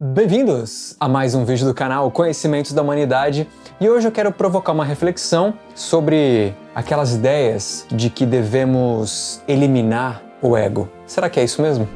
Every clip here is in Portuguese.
Bem-vindos a mais um vídeo do canal Conhecimentos da Humanidade, e hoje eu quero provocar uma reflexão sobre aquelas ideias de que devemos eliminar o ego. Será que é isso mesmo?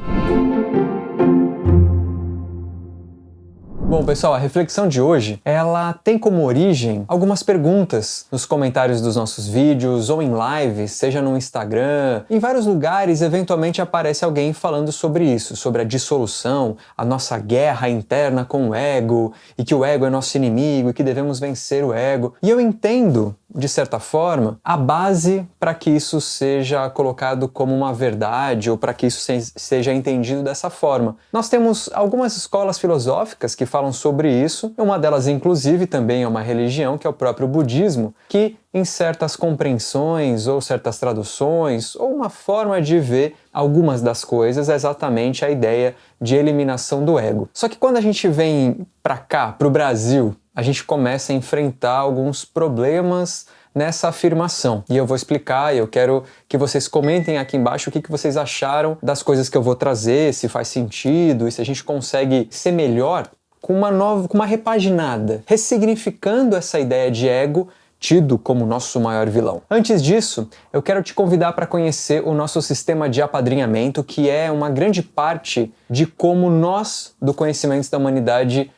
Bom, pessoal, a reflexão de hoje, ela tem como origem algumas perguntas nos comentários dos nossos vídeos ou em lives, seja no Instagram. Em vários lugares, eventualmente aparece alguém falando sobre isso, sobre a dissolução, a nossa guerra interna com o ego, e que o ego é nosso inimigo e que devemos vencer o ego. E eu entendo, de certa forma, a base para que isso seja colocado como uma verdade ou para que isso seja entendido dessa forma. Nós temos algumas escolas filosóficas que falam sobre isso, uma delas inclusive também é uma religião, que é o próprio budismo, que em certas compreensões ou certas traduções ou uma forma de ver algumas das coisas é exatamente a ideia de eliminação do ego. Só que quando a gente vem para cá, para o Brasil, a gente começa a enfrentar alguns problemas nessa afirmação. E eu vou explicar, e eu quero que vocês comentem aqui embaixo o que vocês acharam das coisas que eu vou trazer, se faz sentido e se a gente consegue ser melhor com uma repaginada, ressignificando essa ideia de ego tido como nosso maior vilão. Antes disso, eu quero te convidar para conhecer o nosso sistema de apadrinhamento, que é uma grande parte de como nós, do Conhecimentos da Humanidade,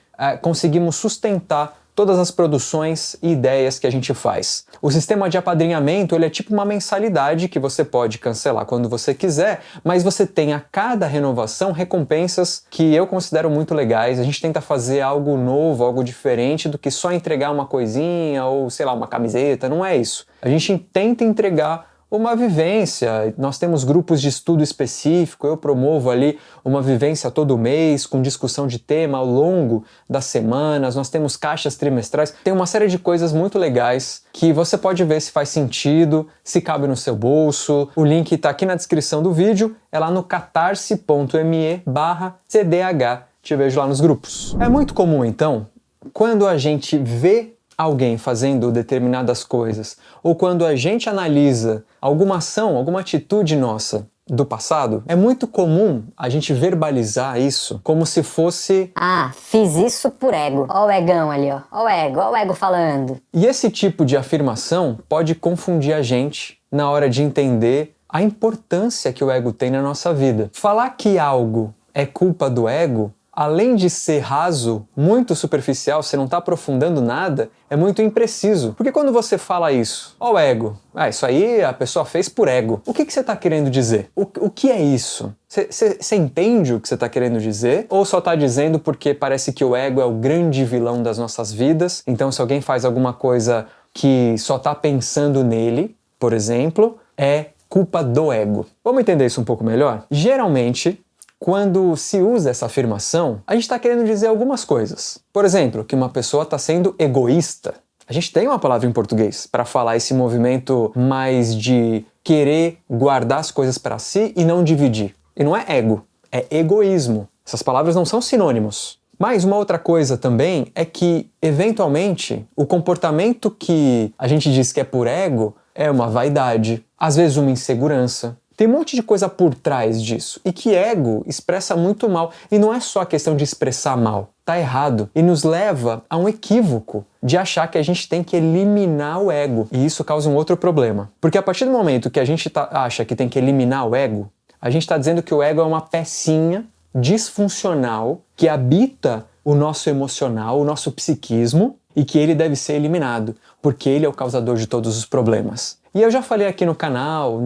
conseguimos sustentar todas as produções e ideias que a gente faz. O sistema de apadrinhamento, ele é tipo uma mensalidade que você pode cancelar quando você quiser, mas você tem a cada renovação recompensas que eu considero muito legais. A gente tenta fazer algo novo, algo diferente do que só entregar uma coisinha ou, sei lá, uma camiseta, não é isso. A gente tenta entregar uma vivência, nós temos grupos de estudo específico, eu promovo ali uma vivência todo mês, com discussão de tema ao longo das semanas, nós temos caixas trimestrais, tem uma série de coisas muito legais que você pode ver se faz sentido, se cabe no seu bolso. O link está aqui na descrição do vídeo, é lá no catarse.me/cdh, te vejo lá nos grupos. É muito comum então, quando a gente vê alguém fazendo determinadas coisas, ou quando a gente analisa alguma ação, alguma atitude nossa do passado, é muito comum a gente verbalizar isso como se fosse: ah, fiz isso por ego. Ó o egão ali, ó o ego falando. E esse tipo de afirmação pode confundir a gente na hora de entender a importância que o ego tem na nossa vida. Falar que algo é culpa do ego, além de ser raso, muito superficial, você não está aprofundando nada, é muito impreciso. Porque quando você fala isso, ó o ego, isso aí a pessoa fez por ego. O que você está querendo dizer? O que é isso? Você entende o que você está querendo dizer? Ou só está dizendo porque parece que o ego é o grande vilão das nossas vidas, então se alguém faz alguma coisa que só está pensando nele, por exemplo, é culpa do ego. Vamos entender isso um pouco melhor? Geralmente, quando se usa essa afirmação, a gente está querendo dizer algumas coisas. Por exemplo, que uma pessoa está sendo egoísta. A gente tem uma palavra em português para falar esse movimento mais de querer guardar as coisas para si e não dividir. E não é ego, é egoísmo. Essas palavras não são sinônimos. Mas uma outra coisa também é que, eventualmente, o comportamento que a gente diz que é por ego é uma vaidade, às vezes uma insegurança. Tem um monte de coisa por trás disso, e que ego expressa muito mal, e não é só a questão de expressar mal, tá errado, e nos leva a um equívoco de achar que a gente tem que eliminar o ego, e isso causa um outro problema, porque a partir do momento que a gente acha que tem que eliminar o ego, a gente está dizendo que o ego é uma pecinha disfuncional que habita o nosso emocional, o nosso psiquismo, e que ele deve ser eliminado, porque ele é o causador de todos os problemas. E eu já falei aqui no canal,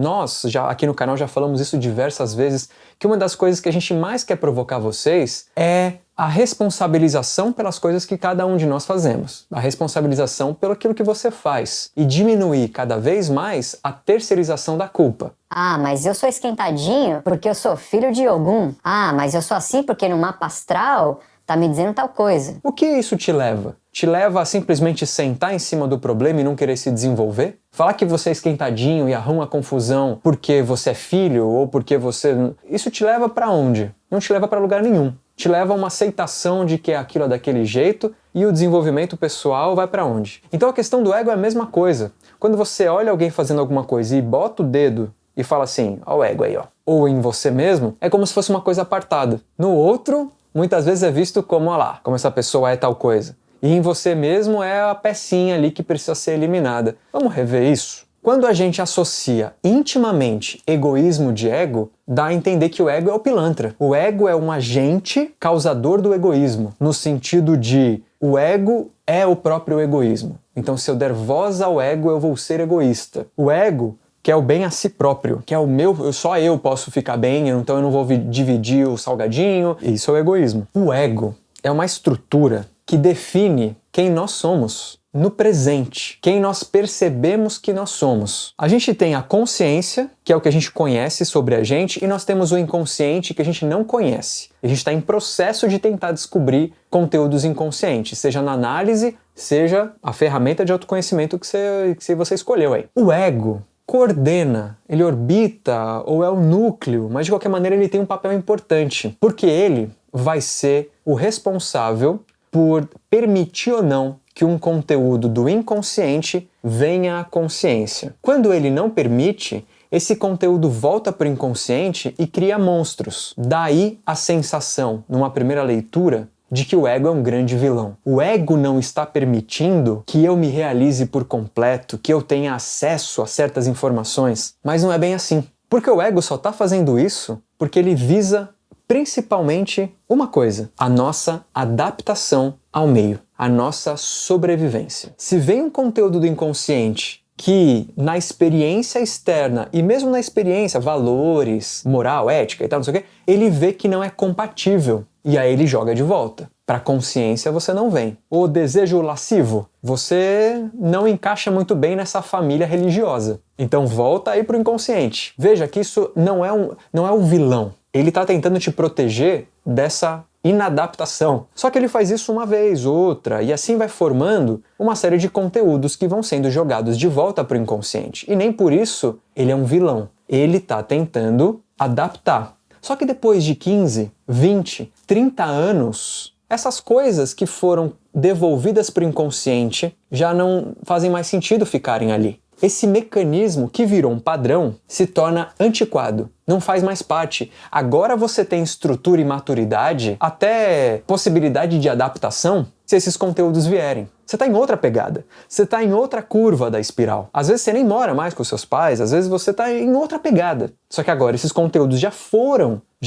aqui no canal já falamos isso diversas vezes, que uma das coisas que a gente mais quer provocar vocês é a responsabilização pelas coisas que cada um de nós fazemos. A responsabilização pelo aquilo que você faz. E diminuir cada vez mais a terceirização da culpa. Ah, mas eu sou esquentadinho porque eu sou filho de Ogum. Ah, mas eu sou assim porque no mapa astral tá me dizendo tal coisa. O que isso te leva? Te leva a simplesmente sentar em cima do problema e não querer se desenvolver? Falar que você é esquentadinho e arruma confusão porque você é filho ou porque você... Isso te leva pra onde? Não te leva pra lugar nenhum. Te leva a uma aceitação de que aquilo é daquele jeito e o desenvolvimento pessoal vai pra onde? Então a questão do ego é a mesma coisa. Quando você olha alguém fazendo alguma coisa e bota o dedo e fala assim, ó o ego aí, ó, ou em você mesmo, é como se fosse uma coisa apartada. No outro, muitas vezes é visto como, olha lá, como essa pessoa é tal coisa. E em você mesmo é a pecinha ali que precisa ser eliminada. Vamos rever isso? Quando a gente associa intimamente egoísmo de ego, dá a entender que o ego é o pilantra. O ego é um agente causador do egoísmo, no sentido de o ego é o próprio egoísmo. Então, se eu der voz ao ego, eu vou ser egoísta. O ego quer o bem a si próprio, que é o meu, só eu posso ficar bem, então eu não vou dividir o salgadinho. Isso é o egoísmo. O ego é uma estrutura que define quem nós somos no presente, quem nós percebemos que nós somos. A gente tem a consciência, que é o que a gente conhece sobre a gente, e nós temos o inconsciente, que a gente não conhece. A gente está em processo de tentar descobrir conteúdos inconscientes, seja na análise, seja a ferramenta de autoconhecimento que você escolheu aí. O ego coordena, ele orbita ou é o núcleo, mas de qualquer maneira ele tem um papel importante, porque ele vai ser o responsável por permitir ou não que um conteúdo do inconsciente venha à consciência. Quando ele não permite, esse conteúdo volta para o inconsciente e cria monstros. Daí a sensação, numa primeira leitura, de que o ego é um grande vilão. O ego não está permitindo que eu me realize por completo, que eu tenha acesso a certas informações, mas não é bem assim. Porque o ego só está fazendo isso porque ele visa principalmente uma coisa: a nossa adaptação ao meio, a nossa sobrevivência. Se vem um conteúdo do inconsciente que na experiência externa, e mesmo na experiência, valores, moral, ética e tal, não sei o quê, ele vê que não é compatível. E aí ele joga de volta. Para a consciência você não vem. O desejo lascivo, você não encaixa muito bem nessa família religiosa. Então volta aí para o inconsciente. Veja que isso não é um vilão. Ele está tentando te proteger dessa inadaptação. Só que ele faz isso uma vez, outra, e assim vai formando uma série de conteúdos que vão sendo jogados de volta para o inconsciente. E nem por isso ele é um vilão. Ele está tentando adaptar. Só que depois de 15, 20, 30 anos, essas coisas que foram devolvidas para o inconsciente já não fazem mais sentido ficarem ali. Esse mecanismo que virou um padrão se torna antiquado, não faz mais parte. Agora você tem estrutura e maturidade, até possibilidade de adaptação, se esses conteúdos vierem. Você está em outra pegada, você está em outra curva da espiral. Às vezes você nem mora mais com seus pais, às vezes você está em outra pegada. Só que agora esses conteúdos já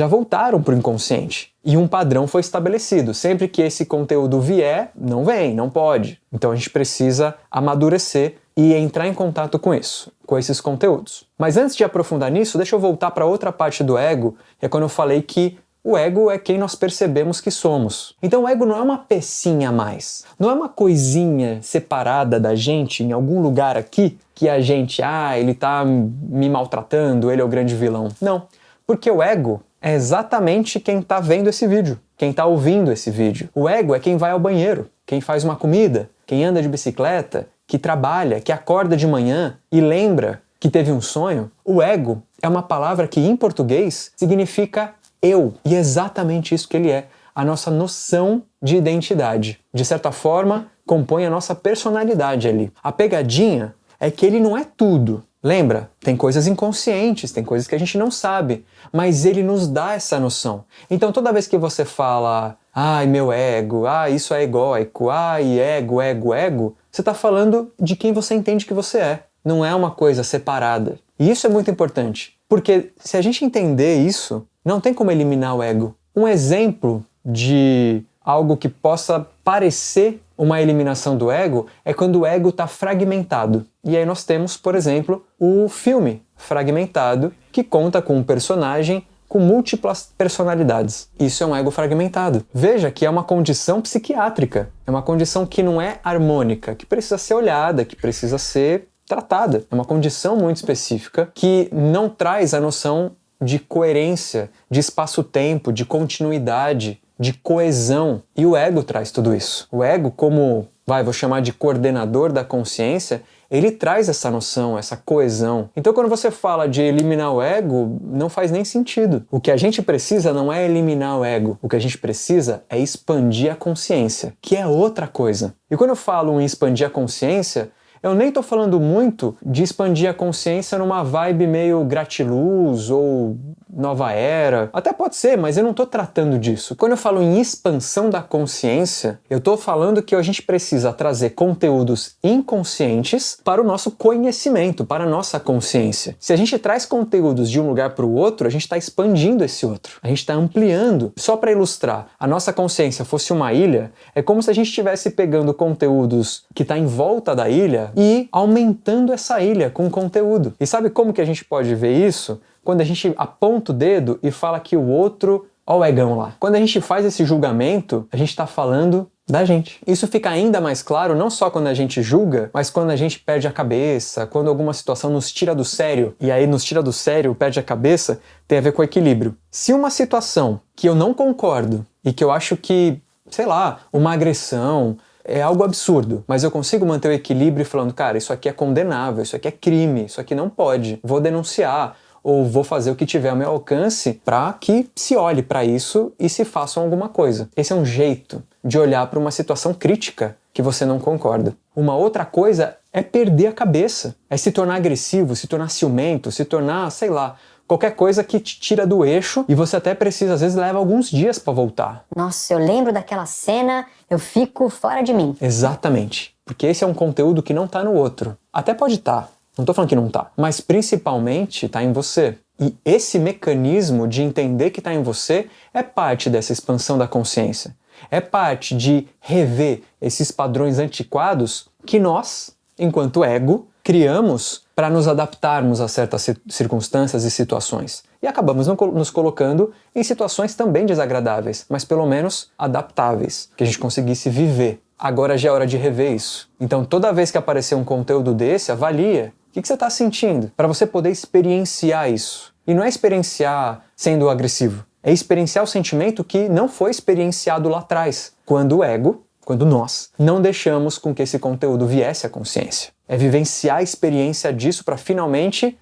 voltaram para o inconsciente. E um padrão foi estabelecido. Sempre que esse conteúdo vier, não vem, não pode. Então a gente precisa amadurecer e entrar em contato com isso, com esses conteúdos. Mas antes de aprofundar nisso, deixa eu voltar para outra parte do ego, que é quando eu falei que o ego é quem nós percebemos que somos. Então o ego não é uma pecinha a mais, não é uma coisinha separada da gente em algum lugar aqui que a gente, ele tá me maltratando, ele é o grande vilão. Não, porque o ego é exatamente quem tá vendo esse vídeo, quem tá ouvindo esse vídeo. O ego é quem vai ao banheiro, quem faz uma comida, quem anda de bicicleta, que trabalha, que acorda de manhã e lembra que teve um sonho. O ego é uma palavra que em português significa eu. E é exatamente isso que ele é. A nossa noção de identidade. De certa forma, compõe a nossa personalidade ali. A pegadinha é que ele não é tudo. Lembra? Tem coisas inconscientes, tem coisas que a gente não sabe. Mas ele nos dá essa noção. Então toda vez que você fala, ai meu ego, isso é egóico, ego, você está falando de quem você entende que você é. Não é uma coisa separada. E isso é muito importante. Porque se a gente entender isso, não tem como eliminar o ego. Um exemplo de algo que possa parecer uma eliminação do ego é quando o ego está fragmentado. E aí nós temos, por exemplo, o filme Fragmentado, que conta com um personagem com múltiplas personalidades. Isso é um ego fragmentado. Veja que é uma condição psiquiátrica. É uma condição que não é harmônica, que precisa ser olhada, que precisa ser tratada. É uma condição muito específica que não traz a noção de coerência, de espaço-tempo, de continuidade, de coesão. E o ego traz tudo isso. O ego, como, vou chamar de coordenador da consciência, ele traz essa noção, essa coesão. Então quando você fala de eliminar o ego, não faz nem sentido. O que a gente precisa não é eliminar o ego. O que a gente precisa é expandir a consciência, que é outra coisa. E quando eu falo em expandir a consciência, eu nem estou falando muito de expandir a consciência numa vibe meio gratiluz ou nova era. Até pode ser, mas eu não tô tratando disso. Quando eu falo em expansão da consciência, eu tô falando que a gente precisa trazer conteúdos inconscientes para o nosso conhecimento, para a nossa consciência. Se a gente traz conteúdos de um lugar para o outro, a gente está expandindo esse outro. A gente está ampliando. Só para ilustrar, a nossa consciência fosse uma ilha, é como se a gente estivesse pegando conteúdos que está em volta da ilha e aumentando essa ilha com conteúdo. E sabe como que a gente pode ver isso? Quando a gente aponta o dedo e fala que o outro, ó o egão lá. Quando a gente faz esse julgamento, a gente está falando da gente. Isso fica ainda mais claro não só quando a gente julga, mas quando a gente perde a cabeça, quando alguma situação nos tira do sério, e aí nos tira do sério, perde a cabeça, tem a ver com o equilíbrio. Se uma situação que eu não concordo e que eu acho que, sei lá, uma agressão é algo absurdo, mas eu consigo manter o equilíbrio falando, cara, isso aqui é condenável, isso aqui é crime, isso aqui não pode, vou denunciar, ou vou fazer o que tiver ao meu alcance para que se olhe para isso e se façam alguma coisa. Esse é um jeito de olhar para uma situação crítica que você não concorda. Uma outra coisa é perder a cabeça, é se tornar agressivo, se tornar ciumento, se tornar, sei lá, qualquer coisa que te tira do eixo e você até precisa, às vezes leva alguns dias para voltar. Nossa, eu lembro daquela cena, eu fico fora de mim. Exatamente, porque esse é um conteúdo que não tá no outro. Até pode estar. Não tô falando que não tá, mas principalmente tá em você. E esse mecanismo de entender que tá em você é parte dessa expansão da consciência. É parte de rever esses padrões antiquados que nós, enquanto ego, criamos para nos adaptarmos a certas circunstâncias e situações. E acabamos nos colocando em situações também desagradáveis, mas pelo menos adaptáveis, que a gente conseguisse viver. Agora já é hora de rever isso. Então toda vez que aparecer um conteúdo desse, avalia. O que você está sentindo? Para você poder experienciar isso. E não é experienciar sendo agressivo. É experienciar o sentimento que não foi experienciado lá atrás, quando o ego, quando nós, não deixamos com que esse conteúdo viesse à consciência. É vivenciar a experiência disso para finalmente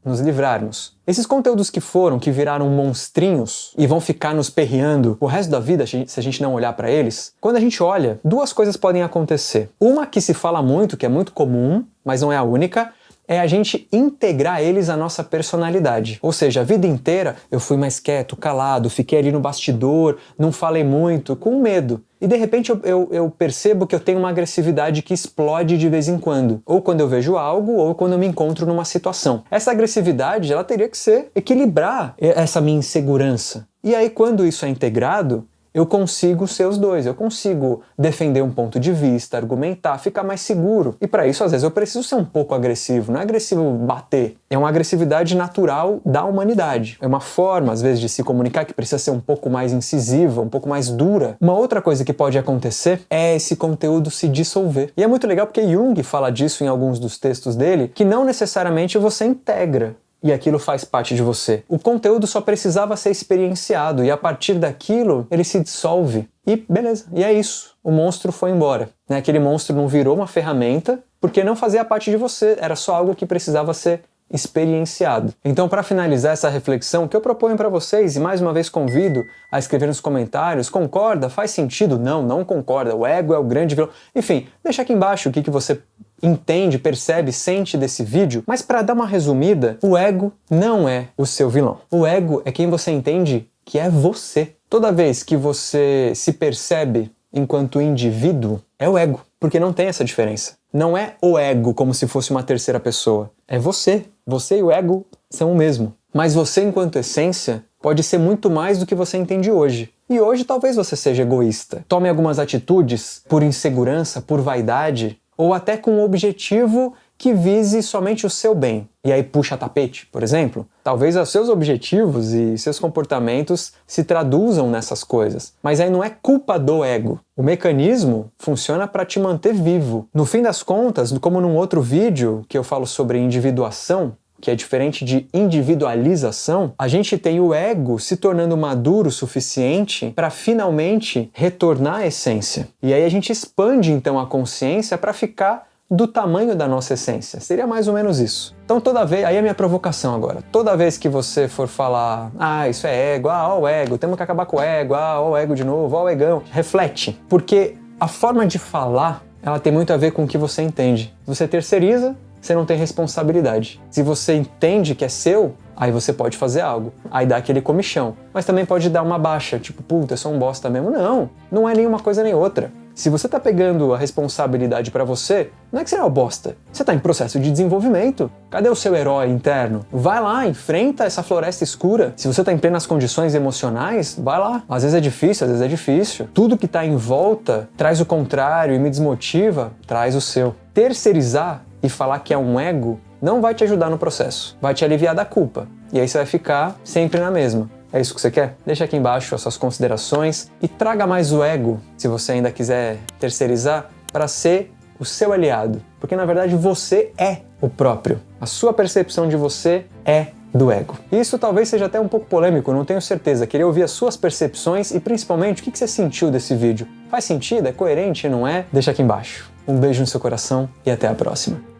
nos livrarmos. Esses conteúdos que viraram monstrinhos e vão ficar nos perreando o resto da vida se a gente não olhar para eles, quando a gente olha, duas coisas podem acontecer. Uma que se fala muito, que é muito comum, mas não é a única, é a gente integrar eles à nossa personalidade. Ou seja, a vida inteira eu fui mais quieto, calado, fiquei ali no bastidor, não falei muito, com medo. E de repente eu percebo que eu tenho uma agressividade que explode de vez em quando. Ou quando eu vejo algo, ou quando eu me encontro numa situação. Essa agressividade, ela teria que equilibrar essa minha insegurança. E aí quando isso é integrado, eu consigo ser os dois, eu consigo defender um ponto de vista, argumentar, ficar mais seguro. E para isso, às vezes, eu preciso ser um pouco agressivo. Não é agressivo bater, é uma agressividade natural da humanidade. É uma forma, às vezes, de se comunicar que precisa ser um pouco mais incisiva, um pouco mais dura. Uma outra coisa que pode acontecer é esse conteúdo se dissolver. E é muito legal porque Jung fala disso em alguns dos textos dele, que não necessariamente você integra. E aquilo faz parte de você. O conteúdo só precisava ser experienciado e a partir daquilo ele se dissolve. E beleza, e é isso. O monstro foi embora. Aquele monstro não virou uma ferramenta porque não fazia parte de você, era só algo que precisava ser experienciado. Então, para finalizar essa reflexão, o que eu proponho para vocês, e mais uma vez convido a escrever nos comentários, concorda? Faz sentido? Não, não concorda. O ego é o grande vilão. Enfim, deixa aqui embaixo o que você entende, percebe, sente desse vídeo, mas para dar uma resumida, o ego não é o seu vilão. O ego é quem você entende que é você. Toda vez que você se percebe enquanto indivíduo, é o ego, porque não tem essa diferença. Não é o ego como se fosse uma terceira pessoa. É você. Você e o ego são o mesmo. Mas você, enquanto essência, pode ser muito mais do que você entende hoje. E hoje talvez você seja egoísta. Tome algumas atitudes por insegurança, por vaidade, ou até com um objetivo que vise somente o seu bem. E aí puxa tapete, por exemplo. Talvez os seus objetivos e seus comportamentos se traduzam nessas coisas. Mas aí não é culpa do ego. O mecanismo funciona para te manter vivo. No fim das contas, como num outro vídeo que eu falo sobre individuação, que é diferente de individualização, a gente tem o ego se tornando maduro o suficiente para finalmente retornar à essência. E aí a gente expande então a consciência para ficar do tamanho da nossa essência. Seria mais ou menos isso. Então toda vez, aí é a minha provocação agora, toda vez que você for falar, isso é ego, ó o ego, temos que acabar com o ego, ó o ego de novo, ó o egão, reflete, porque a forma de falar, ela tem muito a ver com o que você entende. Você terceiriza, você não tem responsabilidade. Se você entende que é seu, Aí você pode fazer algo, aí dá aquele comichão. Mas também pode dar uma baixa, tipo, puta, eu sou um bosta mesmo. Não, não é nenhuma coisa nem outra. Se você tá pegando a responsabilidade pra você, não é que você é um bosta. Você tá em processo de desenvolvimento. Cadê o seu herói interno? Vai lá, enfrenta essa floresta escura. Se você tá em plenas condições emocionais, vai lá. Às vezes é difícil, às vezes é difícil. Tudo que tá em volta traz o contrário e me desmotiva, traz o seu. Terceirizar e falar que é um ego não vai te ajudar no processo. Vai te aliviar da culpa. E aí você vai ficar sempre na mesma. É isso que você quer? Deixa aqui embaixo as suas considerações e traga mais o ego, se você ainda quiser terceirizar, para ser o seu aliado. Porque na verdade você é o próprio. A sua percepção de você é do ego. E isso talvez seja até um pouco polêmico, não tenho certeza. Queria ouvir as suas percepções e principalmente o que você sentiu desse vídeo. Faz sentido? É coerente? Não é? Deixa aqui embaixo. Um beijo no seu coração e até a próxima.